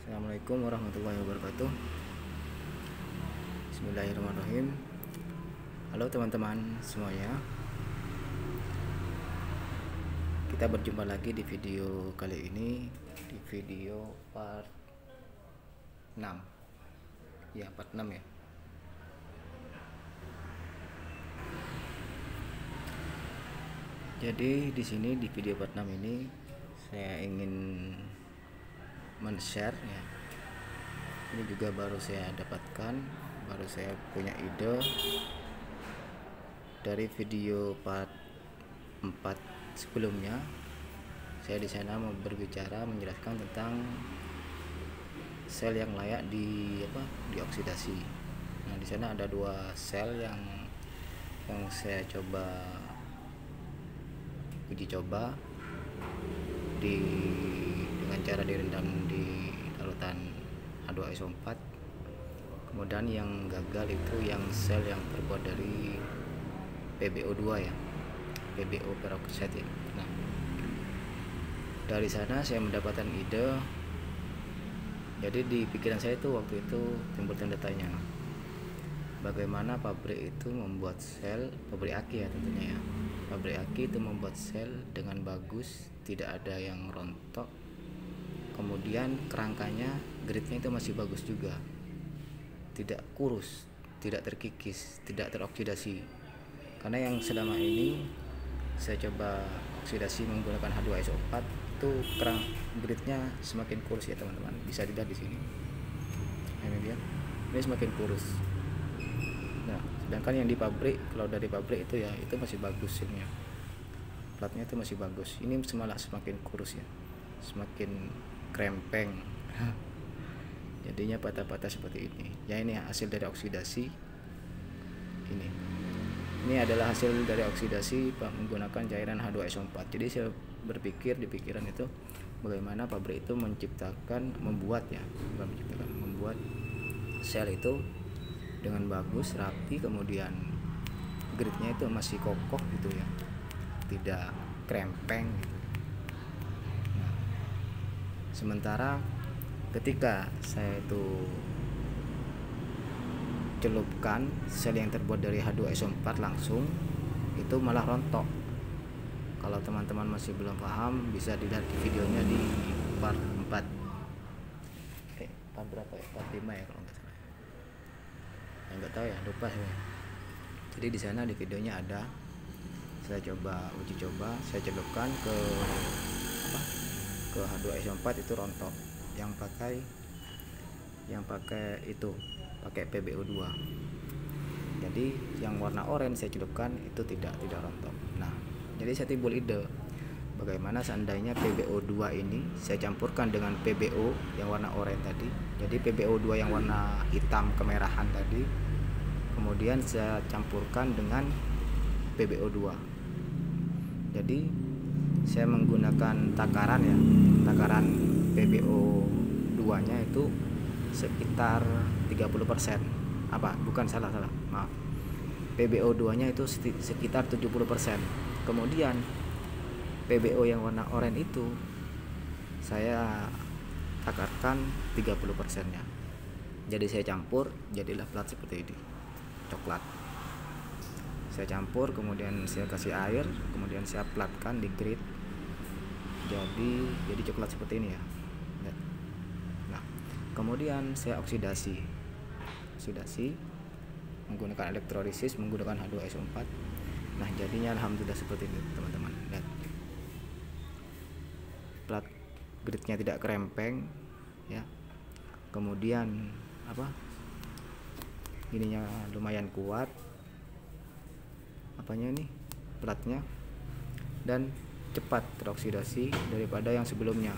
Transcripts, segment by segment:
Assalamualaikum warahmatullahi wabarakatuh. Bismillahirrahmanirrahim. Halo teman-teman semuanya. Kita berjumpa lagi di video kali ini, di video part 6. Ya, part 6 ya. Jadi di sini di video part 6 ini saya ingin men-share ya. Ini juga baru saya dapatkan, baru saya punya ide dari video part 4 sebelumnya. Saya di sana mau berbicara menjelaskan tentang sel yang layak dioksidasi. Nah, di sana ada 2 sel yang saya uji coba dengan cara direndam di larutan H2SO4. Kemudian yang gagal itu yang sel yang terbuat dari PbO2 ya, PbO peroksida ya. Nah, dari sana saya mendapatkan ide. Jadi di pikiran saya itu waktu itu timbul tanda tanya, bagaimana pabrik itu membuat sel, pabrik aki ya tentunya ya, pabrik aki itu membuat sel dengan bagus, tidak ada yang rontok, kemudian kerangkanya gridnya itu masih bagus juga, tidak kurus, tidak terkikis, tidak teroksidasi. Karena yang selama ini saya coba oksidasi menggunakan H2SO4 itu kerang gridnya semakin kurus ya teman-teman, bisa dilihat di sini. Ini dia, ini semakin kurus. Nah, sedangkan yang di pabrik, kalau dari pabrik itu ya itu masih bagus ini ya, platnya itu masih bagus. Ini malah semakin kurus ya, semakin krempeng. Jadinya patah-patah seperti ini ya. Ini hasil dari oksidasi. Ini adalah hasil dari oksidasi menggunakan cairan H2SO4. Jadi saya berpikir di pikiran itu, bagaimana pabrik itu membuat sel itu dengan bagus, rapi, kemudian gridnya itu masih kokoh gitu ya, tidak krempeng gitu. Nah, sementara ketika saya itu celupkan sel yang terbuat dari H2SO4 langsung, itu malah rontok. Kalau teman-teman masih belum paham, bisa dilihat di videonya di part 4. Part berapa ya? Part 5 ya kalau nggak salah. Nggak tahu ya, lupa saya. Jadi di sana di videonya ada, saya uji coba, saya celupkan ke H2SO4 itu rontok. Yang pakai PbO2. Jadi yang warna oranye saya celupkan itu tidak rontok. Nah, jadi saya timbul ide, bagaimana seandainya PbO2 ini saya campurkan dengan PbO yang warna oranye tadi. Jadi PbO2 yang warna hitam kemerahan tadi, kemudian saya campurkan dengan PbO2. Jadi saya menggunakan takaran ya, takaran PbO2 nya itu sekitar 30%. Maaf. PbO2 nya itu sekitar 70%. Kemudian PbO yang warna oranye itu saya takarkan 30% nya. Jadi saya campur, jadilah plat seperti ini, coklat. Saya campur, kemudian saya kasih air, kemudian saya platkan di grid. Jadi coklat seperti ini ya. Nah, kemudian saya oksidasi menggunakan elektrolisis, menggunakan H2SO4. Nah, jadinya alhamdulillah seperti ini teman-teman. Lihat, plat gridnya tidak krempeng ya, kemudian ininya lumayan kuat platnya, dan cepat teroksidasi daripada yang sebelumnya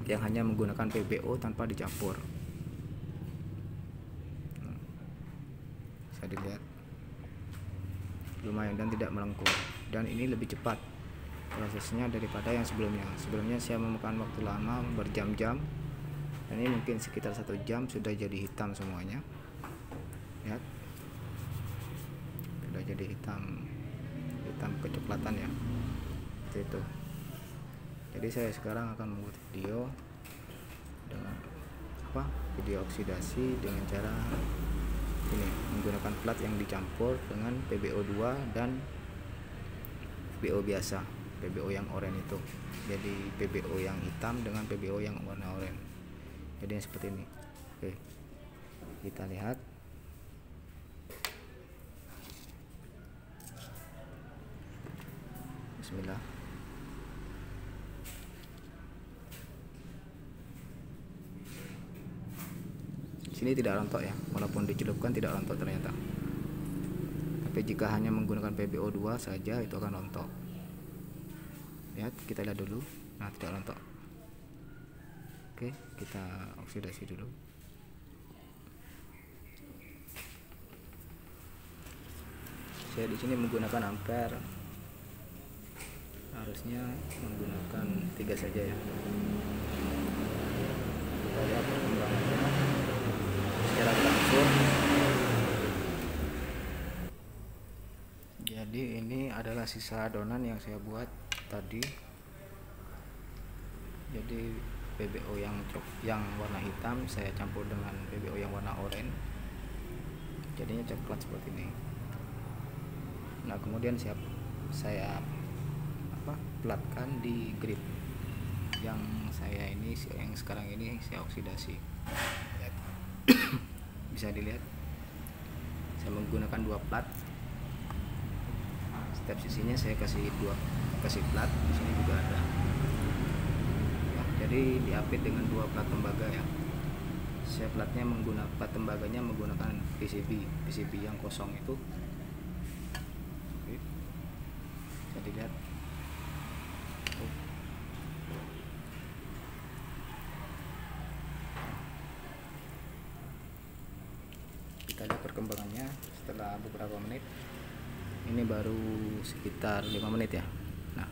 yang hanya menggunakan PbO tanpa dicampur. Bisa dilihat lumayan dan tidak melengkung, dan ini lebih cepat prosesnya daripada yang sebelumnya. Sebelumnya saya memakan waktu lama berjam-jam, dan ini mungkin sekitar 1 jam sudah jadi hitam semuanya. Lihat, sudah jadi hitam kecoklatan ya, seperti itu. Jadi saya sekarang akan membuat video dengan video oksidasi dengan cara ini, menggunakan plat yang dicampur dengan PbO2 dan PbO biasa, PbO yang oranye itu. Jadi PbO yang hitam dengan PbO yang warna oranye. Jadi seperti ini. Oke, kita lihat. Bismillah. Sini tidak rontok ya, walaupun dicelupkan tidak rontok ternyata. Tapi jika hanya menggunakan PbO2 saja itu akan rontok. Lihat, kita lihat dulu. Nah, tidak rontok. Oke, kita oksidasi dulu. Saya di sini menggunakan ampere. Harusnya menggunakan 3 saja ya. Kita lihat perkembangannya secara langsung. Jadi ini adalah sisa adonan yang saya buat tadi. Jadi PbO yang warna hitam saya campur dengan PbO yang warna oranye, jadinya coklat seperti ini. Nah, kemudian saya platkan di grip yang sekarang ini saya oksidasi. Bisa dilihat saya menggunakan 2 plat. Setiap sisinya saya kasih plat. Di sini juga ada ya, jadi diapit dengan 2 plat tembaga ya. Saya platnya menggunakan plat tembaganya menggunakan PCB yang kosong itu. Oke, bisa dilihat. Kita lihat perkembangannya setelah beberapa menit. Ini baru sekitar 5 menit ya. Nah,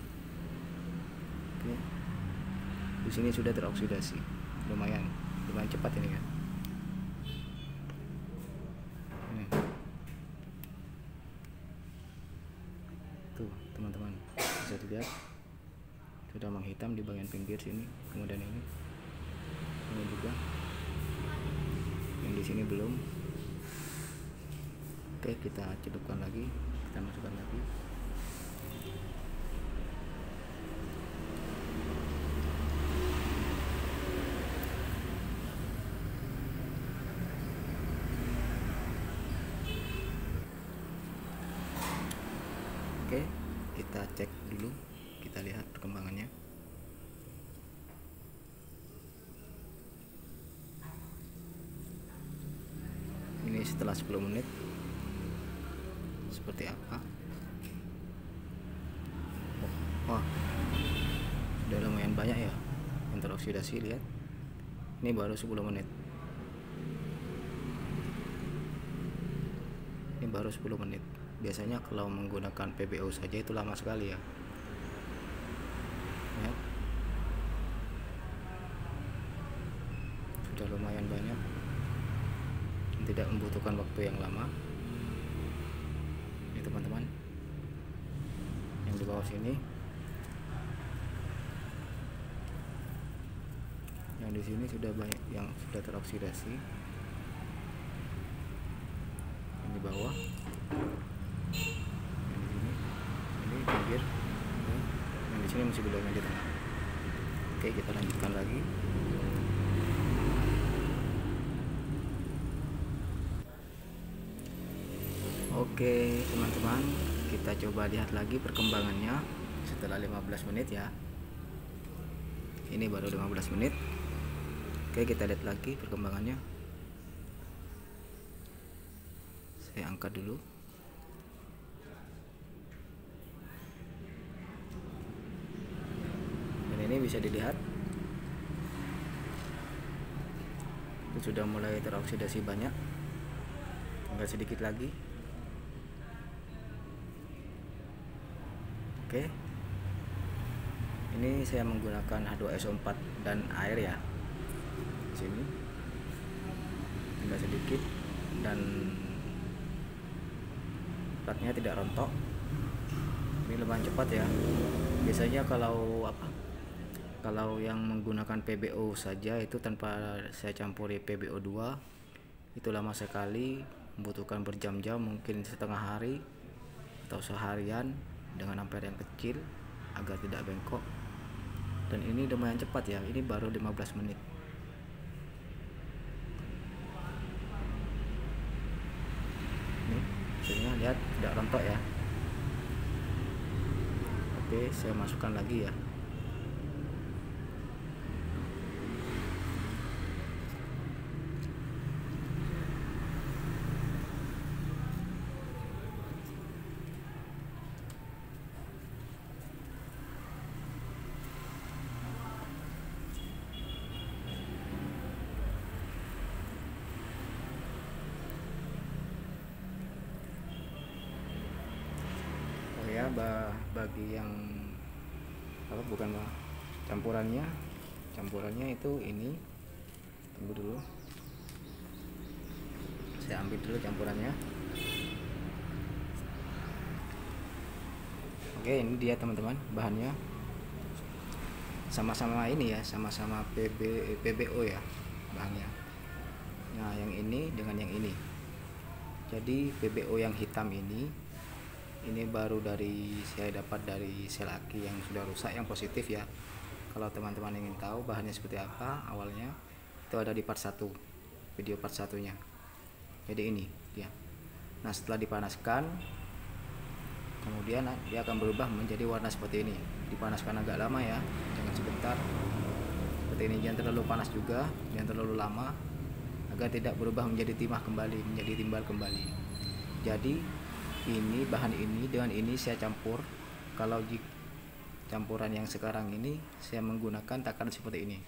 oke. Di sini sudah teroksidasi, lumayan cepat ini kan. Ini. Tuh teman-teman, bisa dilihat sudah menghitam di bagian pinggir sini. Kemudian ini juga. Yang di sini belum. Oke, kita celupkan lagi, kita masukkan lagi. Oke, kita cek dulu, kita lihat perkembangannya. Ini setelah 10 menit seperti apa. Wah, sudah lumayan banyak ya yang teroksidasi. Lihat, ini baru 10 menit. Ini baru 10 menit. Biasanya kalau menggunakan PbO saja itu lama sekali ya. Lihat, sudah lumayan banyak, tidak membutuhkan waktu yang lama. Ini teman-teman yang di bawah sini, yang di sini sudah banyak yang sudah teroksidasi. Yang di bawah, yang di sini, ini pinggir, yang di sini masih belum, yang di tengah. Oke, kita lanjutkan lagi. Oke teman-teman, kita coba lihat lagi perkembangannya setelah 15 menit ya. Ini baru 15 menit. Oke, kita lihat lagi perkembangannya. Saya angkat dulu. Dan ini bisa dilihat itu sudah mulai teroksidasi banyak, tinggal sedikit lagi. Oke, ini saya menggunakan H2SO4 dan air ya. Sini tinggal sedikit dan platnya tidak rontok. Ini lumayan cepat ya. Biasanya kalau Kalau yang menggunakan PBO saja itu tanpa saya campuri PBO2 itu lama sekali, membutuhkan berjam-jam, mungkin setengah hari atau seharian dengan ampere yang kecil agar tidak bengkok. Dan ini lumayan cepat ya, ini baru 15 menit. Nih, hasilnya lihat tidak rontok ya. Oke, saya masukkan lagi ya. Ya, bagi yang apa bukan campurannya itu ini, tunggu dulu, saya ambil dulu campurannya. Oke, ini dia teman-teman, bahannya sama-sama ini ya, sama-sama PBO ya bahannya. Nah, yang ini dengan yang ini, jadi PBO yang hitam ini baru saya dapat dari sel aki yang sudah rusak, yang positif ya. Kalau teman-teman ingin tahu bahannya seperti apa awalnya, itu ada di part 1, video part 1-nya. Jadi ini dia. Nah, setelah dipanaskan, kemudian dia akan berubah menjadi warna seperti ini. Dipanaskan agak lama ya, jangan sebentar. Seperti ini, jangan terlalu panas juga, jangan terlalu lama, agar tidak berubah menjadi timah kembali, menjadi timbal kembali. Jadi ini bahan ini dengan ini saya campur. Kalau campuran yang sekarang ini saya menggunakan takaran seperti ini.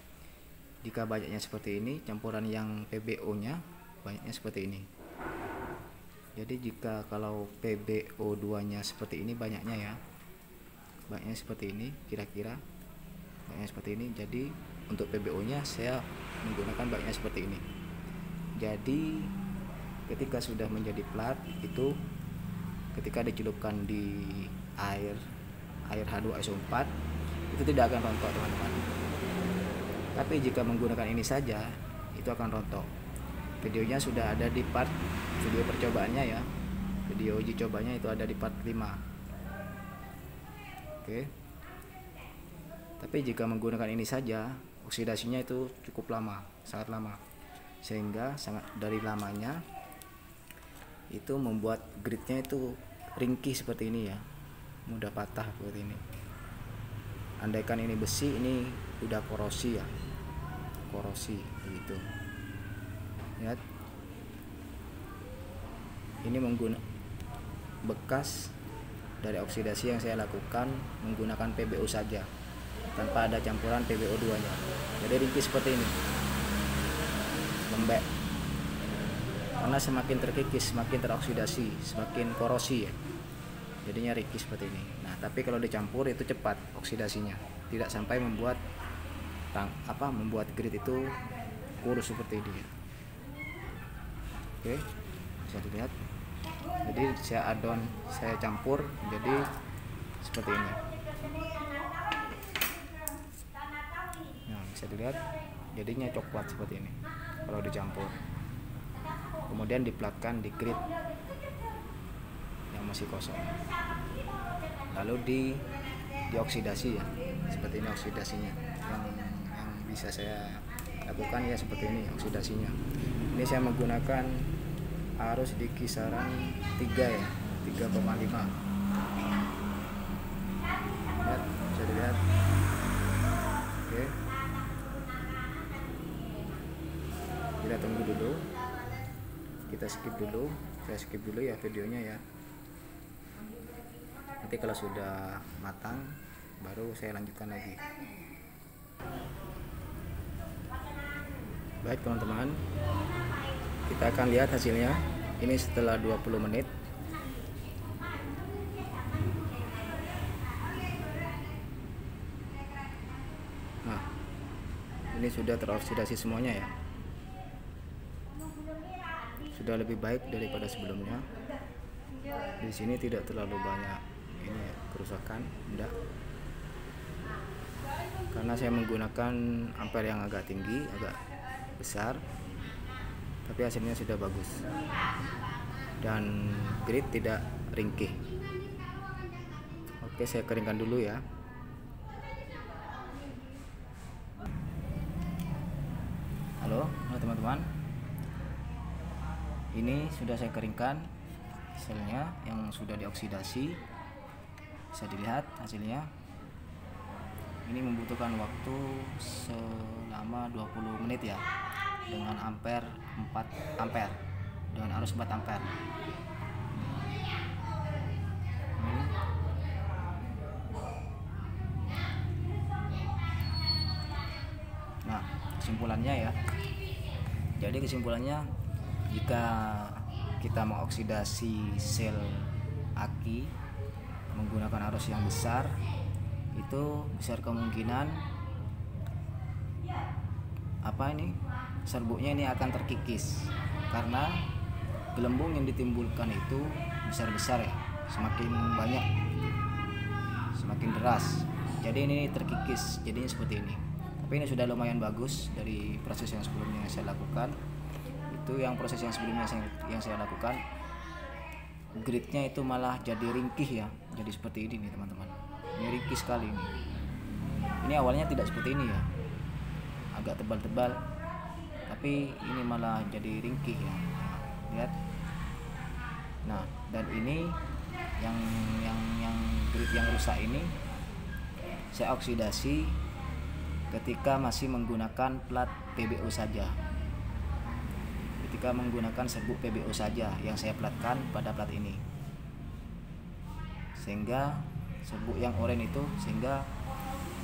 Jika banyaknya seperti ini, campuran yang PBO nya banyaknya seperti ini. Jadi jika kalau PBO2 nya seperti ini banyaknya ya, banyaknya seperti ini, kira-kira banyaknya seperti ini. Jadi untuk PBO nya saya menggunakan banyaknya seperti ini. Jadi ketika sudah menjadi plat itu, ketika dicelupkan di air H2SO4 itu tidak akan rontok teman-teman. Tapi jika menggunakan ini saja itu akan rontok. Videonya sudah ada di part video percobaannya ya, video uji cobanya itu ada di part 5. Oke. Tapi jika menggunakan ini saja, oksidasinya itu cukup lama, sangat lama, sehingga dari lamanya itu membuat gridnya itu ringkih seperti ini ya, mudah patah seperti ini. Andaikan ini besi, ini udah korosi ya, korosi begitu. Lihat, ini menggunakan bekas dari oksidasi yang saya lakukan menggunakan PBO saja tanpa ada campuran PBO2 nya. Jadi ringkih seperti ini, lembek. Karena semakin terkikis, semakin teroksidasi, semakin korosi ya, jadinya ringkih seperti ini. Nah, tapi kalau dicampur itu cepat oksidasinya, tidak sampai membuat grid itu kurus seperti ini. Oke, bisa dilihat. Jadi saya campur jadi seperti ini. Nah, bisa dilihat jadinya coklat seperti ini kalau dicampur. Kemudian diplatkan di grid yang masih kosong, lalu dioksidasi ya, seperti ini oksidasinya. Yang bisa saya lakukan ya seperti ini oksidasinya. Ini saya menggunakan arus di kisaran 3 ya, 3,5. Lihat, bisa dilihat. Oke, kita tunggu dulu, kita skip dulu, saya skip dulu ya videonya ya. Nanti kalau sudah matang baru saya lanjutkan lagi. Baik teman-teman, kita akan lihat hasilnya. Ini setelah 20 menit. Nah, ini sudah teroksidasi semuanya ya, sudah lebih baik daripada sebelumnya. Di sini tidak terlalu banyak ini ya, kerusakan, enggak. karena saya menggunakan ampere yang agak tinggi, agak besar, tapi hasilnya sudah bagus dan grid tidak ringkih. Oke, saya keringkan dulu ya. Halo teman-teman, ini sudah saya keringkan selnya yang sudah dioksidasi. Bisa dilihat hasilnya. Ini membutuhkan waktu selama 20 menit ya, dengan ampere 4 ampere, dengan arus 4 ampere. Nah, kesimpulannya ya. Jadi kesimpulannya, jika kita mengoksidasi sel aki menggunakan arus yang besar, itu besar kemungkinan serbuknya ini akan terkikis, karena gelembung yang ditimbulkan itu besar-besar ya, semakin banyak, semakin deras. Jadi ini terkikis, jadinya seperti ini. Tapi ini sudah lumayan bagus dari proses yang sebelumnya saya lakukan. Itu yang proses yang sebelumnya yang saya lakukan, gridnya itu malah jadi ringkih ya, jadi seperti ini nih teman-teman. Ini ringkih sekali ini. Ini awalnya tidak seperti ini ya, agak tebal-tebal, tapi ini malah jadi ringkih ya. Lihat. Nah, dan ini yang grid yang rusak ini saya oksidasi ketika masih menggunakan plat PBO saja. Ketika menggunakan serbuk PBO saja yang saya platkan pada plat ini, sehingga serbuk yang oranye itu, sehingga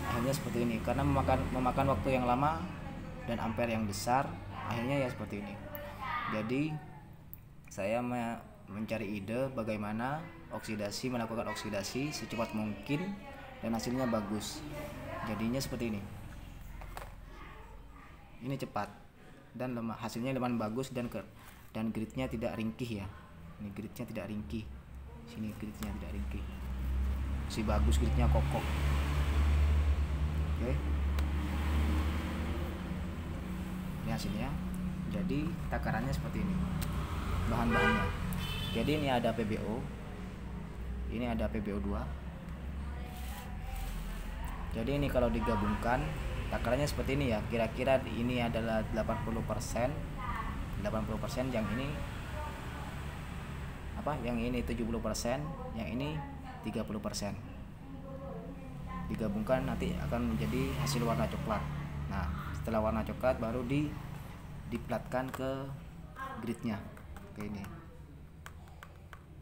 akhirnya seperti ini. Karena memakan waktu yang lama dan ampere yang besar, akhirnya ya seperti ini. Jadi saya mencari ide bagaimana melakukan oksidasi secepat mungkin dan hasilnya bagus. Jadinya seperti ini. Ini cepat dan hasilnya lumayan bagus, dan gridnya tidak ringkih ya. Ini gridnya tidak ringkih. Sini gridnya tidak ringkih. Masih bagus, gridnya kokoh. Oke. Ini hasilnya. Jadi takarannya seperti ini. Bahan-bahannya. Jadi ini ada PBO. Ini ada PBO 2. Jadi ini kalau digabungkan takarannya seperti ini ya. Kira-kira ini adalah 80%. 80% yang ini yang ini 70%, yang ini 30%. Digabungkan nanti akan menjadi hasil warna coklat. Nah, setelah warna coklat baru diplatkan ke gridnya kayak ini.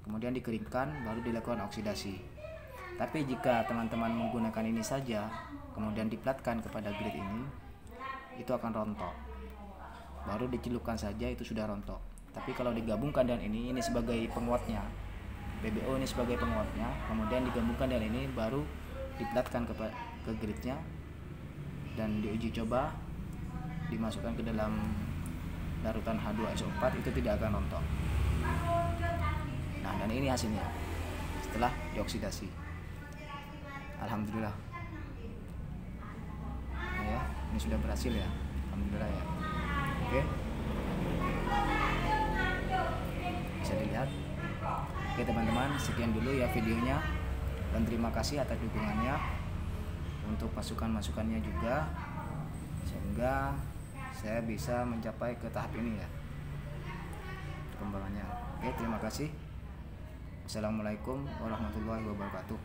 Kemudian dikeringkan, baru dilakukan oksidasi. Tapi jika teman-teman menggunakan ini saja kemudian diplatkan kepada grid ini, itu akan rontok. Baru dicelupkan saja itu sudah rontok. Tapi kalau digabungkan dengan ini sebagai penguatnya, PBO ini sebagai penguatnya, kemudian digabungkan dengan ini, baru diplatkan ke gridnya dan diuji coba, dimasukkan ke dalam larutan H2SO4, itu tidak akan rontok. Nah, dan ini hasilnya setelah dioksidasi. Alhamdulillah ya, ini sudah berhasil ya, alhamdulillah ya. Oke, bisa dilihat. Oke teman-teman, sekian dulu ya videonya, dan terima kasih atas dukungannya untuk masukan-masukannya juga, sehingga saya bisa mencapai ke tahap ini ya perkembangannya. Oke, terima kasih. Assalamualaikum warahmatullahi wabarakatuh.